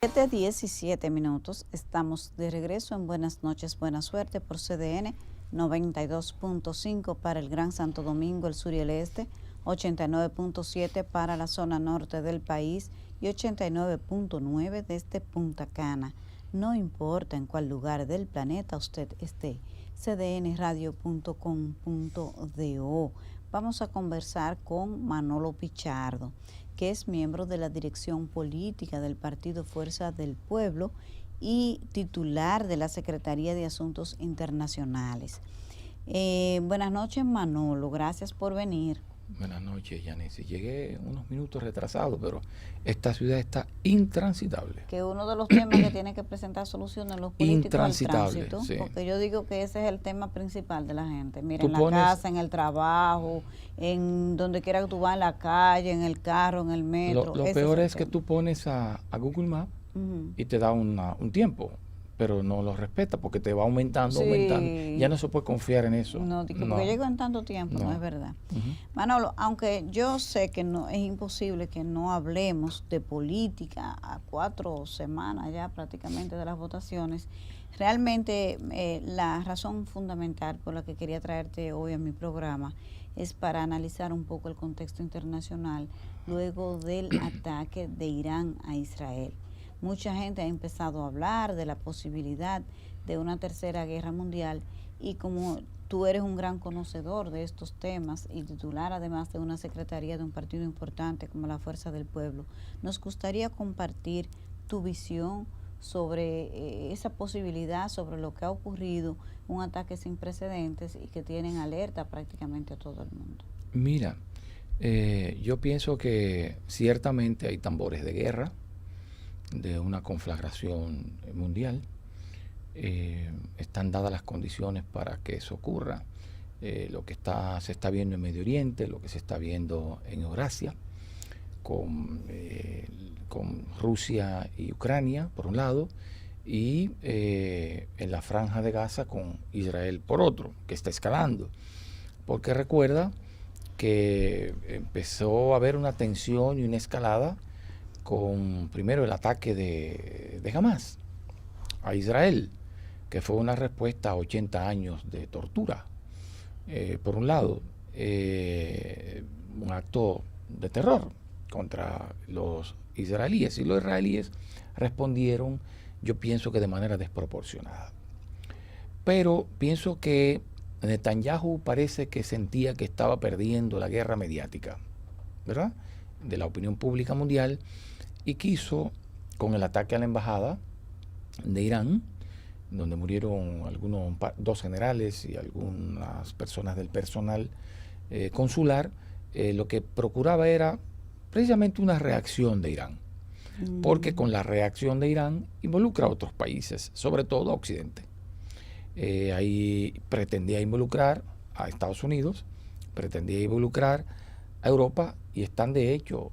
7:17. Estamos de regreso en Buenas noches, buena suerte por CDN 92.5 para el Gran Santo Domingo, el sur y el este, 89.7 para la zona norte del país y 89.9 desde Punta Cana. No importa en cuál lugar del planeta usted esté, cdnradio.com.do. Vamos a conversar con Manolo Pichardo, que es miembro de la dirección política del Partido Fuerza del Pueblo y titular de la Secretaría de Asuntos Internacionales. Buenas noches, Manolo, gracias por venir. Buenas noches, Yanesi. Llegué unos minutos retrasado, pero esta ciudad está intransitable. Que uno de los temas que tiene que presentar soluciones los políticos es el tránsito, sí. Porque yo digo que ese es el tema principal de la gente. Mira, en la casa, en el trabajo, en donde quiera que tú vas, en la calle, en el carro, en el metro. Lo peor es que tú pones a Google Maps y te da un tiempo, pero no lo respeta porque te va aumentando. Ya no se puede confiar en eso. No, porque llego en tanto tiempo, no es verdad. Manolo, aunque yo sé que no es imposible que no hablemos de política a 4 semanas ya prácticamente de las votaciones, realmente la razón fundamental por la que quería traerte hoy a mi programa es para analizar un poco el contexto internacional luego del ataque de Irán a Israel. Mucha gente ha empezado a hablar de la posibilidad de una tercera guerra mundial y como tú eres un gran conocedor de estos temas y titular además de una secretaría de un partido importante como la Fuerza del Pueblo, nos gustaría compartir tu visión sobre esa posibilidad, sobre lo que ha ocurrido, un ataque sin precedentes y que tienen alerta prácticamente a todo el mundo. Mira, yo pienso que ciertamente hay tambores de guerra, de una conflagración mundial. Están dadas las condiciones para que eso ocurra. Lo que se está viendo en Medio Oriente, lo que se está viendo en Eurasia, con Rusia y Ucrania, por un lado, y en la Franja de Gaza con Israel, por otro, que está escalando. Porque recuerda que empezó a haber una tensión y una escalada con primero el ataque de Hamas a Israel, que fue una respuesta a 80 años de tortura. Por un lado, un acto de terror contra los israelíes, y los israelíes respondieron, yo pienso que de manera desproporcionada. Pero pienso que Netanyahu parece que sentía que estaba perdiendo la guerra mediática, ¿verdad?, de la opinión pública mundial, y quiso, con el ataque a la embajada de Irán, donde murieron dos generales y algunas personas del personal consular, lo que procuraba era precisamente una reacción de Irán, porque con la reacción de Irán involucra a otros países, sobre todo a Occidente. Ahí pretendía involucrar a Estados Unidos, pretendía involucrar a Europa, y están de hecho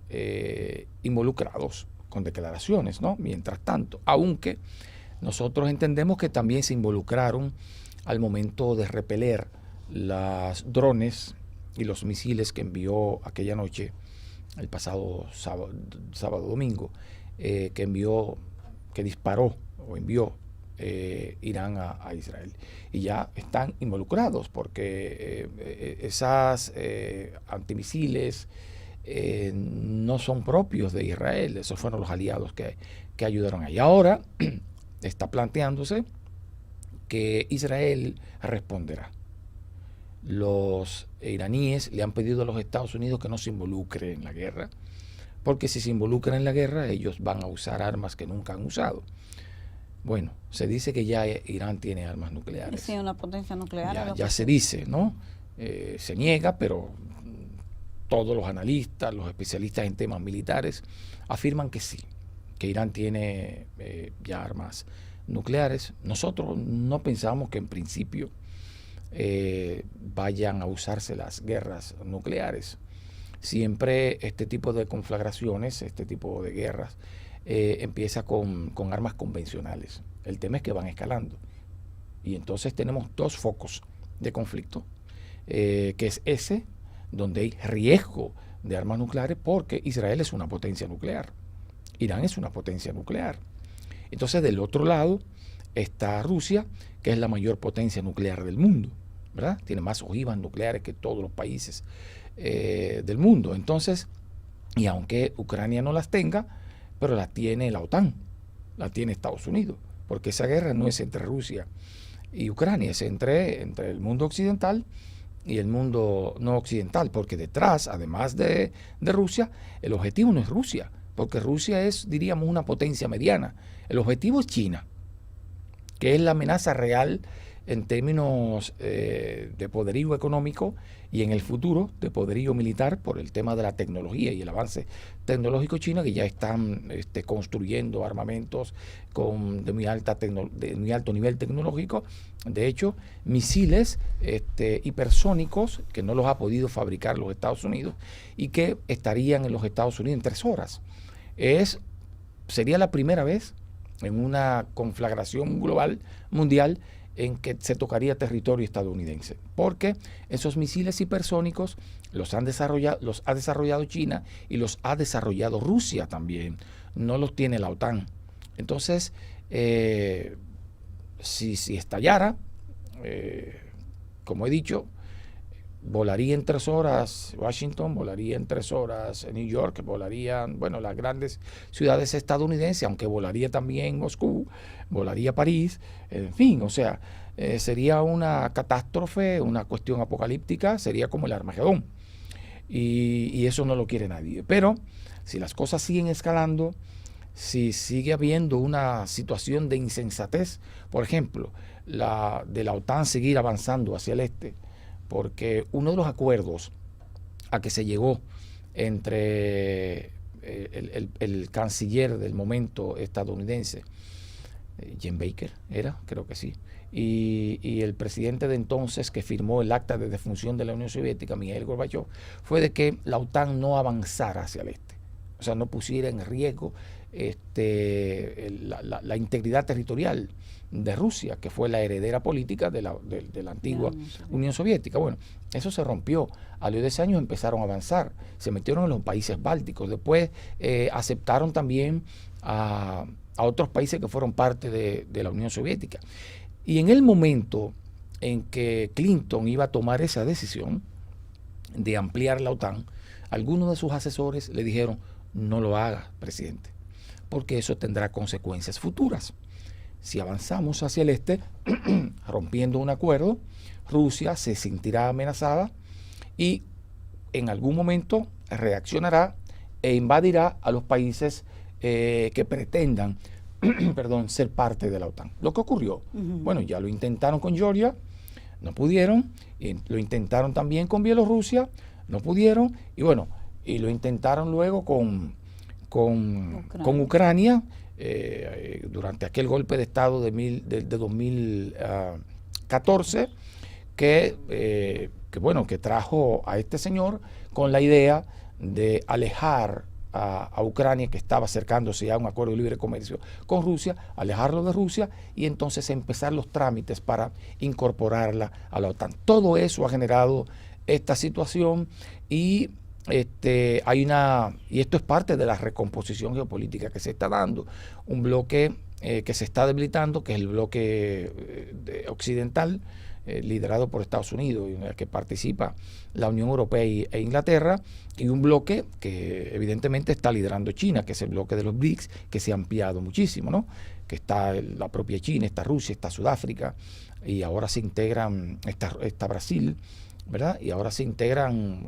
involucrados con declaraciones, ¿no? Mientras tanto, aunque nosotros entendemos que también se involucraron al momento de repeler los drones y los misiles que envió aquella noche, el pasado sábado domingo, que disparó o envió Irán a Israel. Y ya están involucrados porque esas antimisiles no son propios de Israel. Esos fueron los aliados que ayudaron ahí. Ahora está planteándose que Israel responderá. Los iraníes le han pedido a los Estados Unidos que no se involucre en la guerra, porque si se involucran en la guerra ellos van a usar armas que nunca han usado. Bueno, se dice que ya Irán tiene armas nucleares. Sí, una potencia nuclear. Ya se dice, ¿no? Se niega, pero todos los analistas, los especialistas en temas militares afirman que sí, que Irán tiene ya armas nucleares. Nosotros no pensamos que en principio vayan a usarse las guerras nucleares. Siempre este tipo de conflagraciones, este tipo de guerras, empieza con armas convencionales. El tema es que van escalando. Y entonces tenemos dos focos de conflicto, que es ese, donde hay riesgo de armas nucleares, porque Israel es una potencia nuclear. Irán es una potencia nuclear. Entonces, del otro lado está Rusia, que es la mayor potencia nuclear del mundo, ¿verdad? Tiene más ojivas nucleares que todos los países del mundo. Entonces, y aunque Ucrania no las tenga, pero las tiene la OTAN, la tiene Estados Unidos, porque esa guerra no es entre Rusia y Ucrania, es entre el mundo occidental y el mundo no occidental, porque detrás, además de Rusia, el objetivo no es Rusia, porque Rusia es, diríamos, una potencia mediana. El objetivo es China, que es la amenaza real en términos de poderío económico y en el futuro de poderío militar por el tema de la tecnología y el avance tecnológico chino, que ya están construyendo armamentos de muy alto nivel tecnológico. De hecho, misiles hipersónicos que no los ha podido fabricar los Estados Unidos y que estarían en los Estados Unidos en 3 horas. Sería la primera vez en una conflagración global, mundial, en que se tocaría territorio estadounidense, porque esos misiles hipersónicos los ha desarrollado China y los ha desarrollado Rusia también, no los tiene la OTAN. Entonces, si estallara, como he dicho, volaría en 3 horas Washington, volaría en 3 horas New York, volarían, bueno, las grandes ciudades estadounidenses, aunque volaría también Moscú, volaría París, en fin, o sea, sería una catástrofe, una cuestión apocalíptica, sería como el Armagedón. Y eso no lo quiere nadie. Pero si las cosas siguen escalando, si sigue habiendo una situación de insensatez, por ejemplo, de la OTAN seguir avanzando hacia el este, porque uno de los acuerdos a que se llegó entre el canciller del momento estadounidense, Jim Baker, creo que sí, y el presidente de entonces que firmó el acta de defunción de la Unión Soviética, Mikhail Gorbachev, fue de que la OTAN no avanzara hacia el este, o sea, no pusiera en riesgo la integridad territorial de Rusia, que fue la heredera política de la antigua Unión Soviética. Bueno, eso se rompió. A los 10 años empezaron a avanzar, se metieron en los países bálticos, después aceptaron también a otros países que fueron parte de la Unión Soviética. Y en el momento en que Clinton iba a tomar esa decisión de ampliar la OTAN, algunos de sus asesores le dijeron: no lo haga, presidente, porque eso tendrá consecuencias futuras. Si avanzamos hacia el este, rompiendo un acuerdo, Rusia se sentirá amenazada y en algún momento reaccionará e invadirá a los países que pretendan ser parte de la OTAN. Lo que ocurrió, bueno, ya lo intentaron con Georgia, no pudieron, y lo intentaron también con Bielorrusia, no pudieron, y bueno, y lo intentaron luego con Ucrania, durante aquel golpe de Estado de 2014, que trajo a este señor con la idea de alejar a Ucrania, que estaba acercándose ya a un acuerdo de libre comercio con Rusia, alejarlo de Rusia y entonces empezar los trámites para incorporarla a la OTAN. Todo eso ha generado esta situación y y esto es parte de la recomposición geopolítica que se está dando. Un bloque que se está debilitando, que es el bloque occidental, liderado por Estados Unidos, en el que participa la Unión Europea e Inglaterra, y un bloque que evidentemente está liderando China, que es el bloque de los BRICS, que se ha ampliado muchísimo, ¿no? Que está la propia China, está Rusia, está Sudáfrica, y ahora se integran, está Brasil, ¿verdad? Y ahora se integran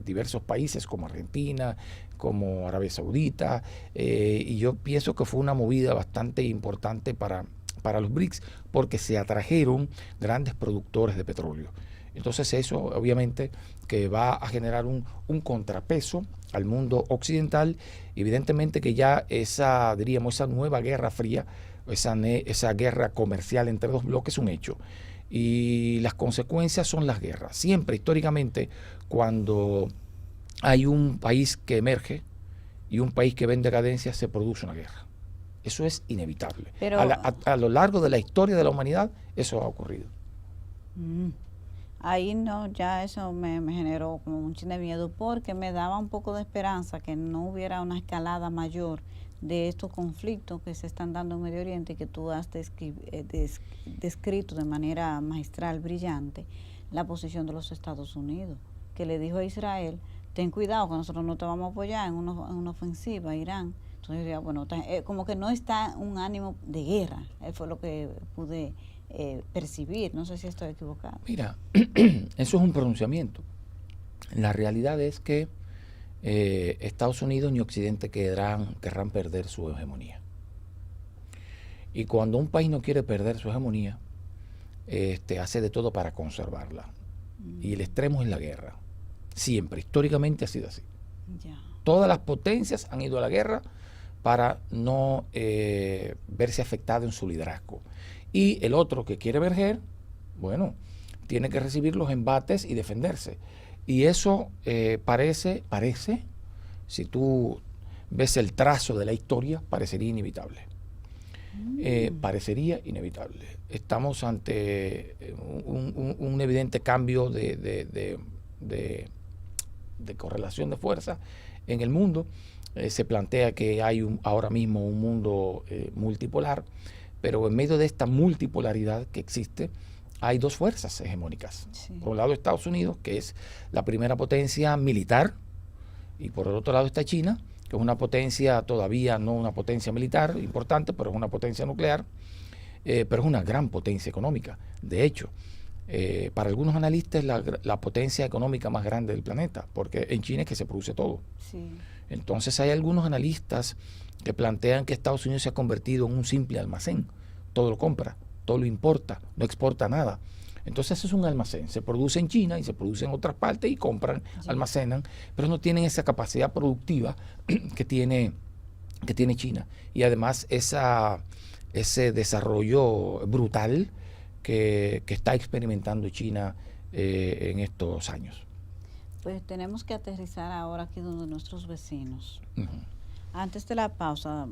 diversos países como Argentina, como Arabia Saudita, y yo pienso que fue una movida bastante importante para los BRICS, porque se atrajeron grandes productores de petróleo. Entonces eso obviamente que va a generar un contrapeso al mundo occidental, evidentemente que ya esa nueva guerra fría, esa guerra comercial entre dos bloques es un hecho. Y las consecuencias son las guerras. Siempre, históricamente, cuando hay un país que emerge y un país que va en decadencia, se produce una guerra. Eso es inevitable. Pero a lo largo de la historia de la humanidad, eso ha ocurrido. Ahí no, ya eso me generó como un chin de miedo, porque me daba un poco de esperanza que no hubiera una escalada mayor de estos conflictos que se están dando en Medio Oriente y que tú has descrito de manera magistral, brillante, la posición de los Estados Unidos, que le dijo a Israel, ten cuidado que nosotros no te vamos a apoyar en una ofensiva a Irán. Entonces, bueno, como que no está un ánimo de guerra, fue lo que pude percibir, no sé si estoy equivocado. Mira, eso es un pronunciamiento. La realidad es que Estados Unidos ni Occidente querrán perder su hegemonía. Y cuando un país no quiere perder su hegemonía, hace de todo para conservarla. Y el extremo es la guerra. Siempre, históricamente ha sido así. Ya. Todas las potencias han ido a la guerra para no verse afectado en su liderazgo. Y el otro que quiere emerger, bueno, tiene que recibir los embates y defenderse. Y eso parece, si tú ves el trazo de la historia, parecería inevitable. Parecería inevitable. Estamos ante un evidente cambio de correlación de fuerza en el mundo. Se plantea que hay ahora mismo un mundo multipolar, pero en medio de esta multipolaridad que existe, hay dos fuerzas hegemónicas. Sí. Por un lado Estados Unidos, que es la primera potencia militar, y por el otro lado está China, que es una potencia, todavía no una potencia militar importante, pero es una potencia nuclear, pero es una gran potencia económica. De hecho, para algunos analistas es la potencia económica más grande del planeta, porque en China es que se produce todo. Sí. Entonces hay algunos analistas que plantean que Estados Unidos se ha convertido en un simple almacén, todo lo compra, todo lo importa, no exporta nada. Entonces es un almacén, se produce en China y se produce en otras partes y compran, sí, almacenan, pero no tienen esa capacidad productiva que tiene China. Y además ese desarrollo brutal que está experimentando China en estos años. Pues tenemos que aterrizar ahora aquí donde nuestros vecinos. Antes de la pausa,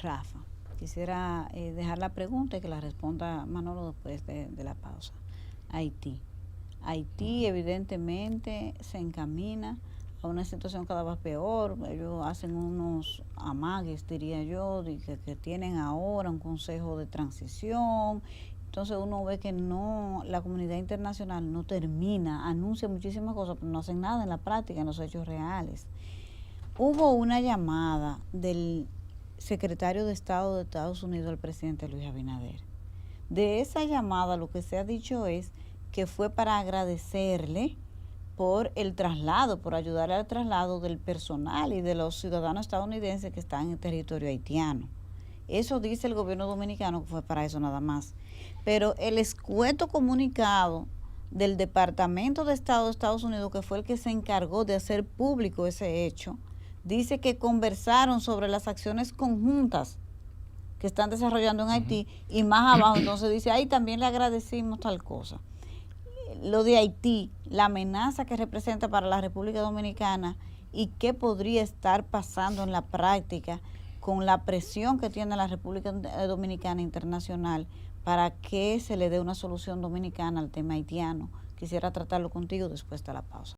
Rafa, quisiera dejar la pregunta y que la responda Manolo después de la pausa. Haití. Haití evidentemente se encamina a una situación cada vez peor. Ellos hacen unos amagues, diría yo, de que tienen ahora un consejo de transición. Entonces uno ve que no, la comunidad internacional no termina, anuncia muchísimas cosas, pero no hacen nada en la práctica, en los hechos reales. Hubo una llamada del secretario de Estado de Estados Unidos al presidente Luis Abinader. De esa llamada lo que se ha dicho es que fue para agradecerle por el traslado, por ayudar al traslado del personal y de los ciudadanos estadounidenses que están en el territorio haitiano. Eso dice el gobierno dominicano, que fue para eso nada más. Pero el escueto comunicado del Departamento de Estado de Estados Unidos, que fue el que se encargó de hacer público ese hecho, dice que conversaron sobre las acciones conjuntas que están desarrollando en Haití, y más abajo entonces dice, ahí también le agradecimos tal cosa. Lo de Haití, la amenaza que representa para la República Dominicana y qué podría estar pasando en la práctica con la presión que tiene la República Dominicana internacional para que se le dé una solución dominicana al tema haitiano. Quisiera tratarlo contigo después de la pausa.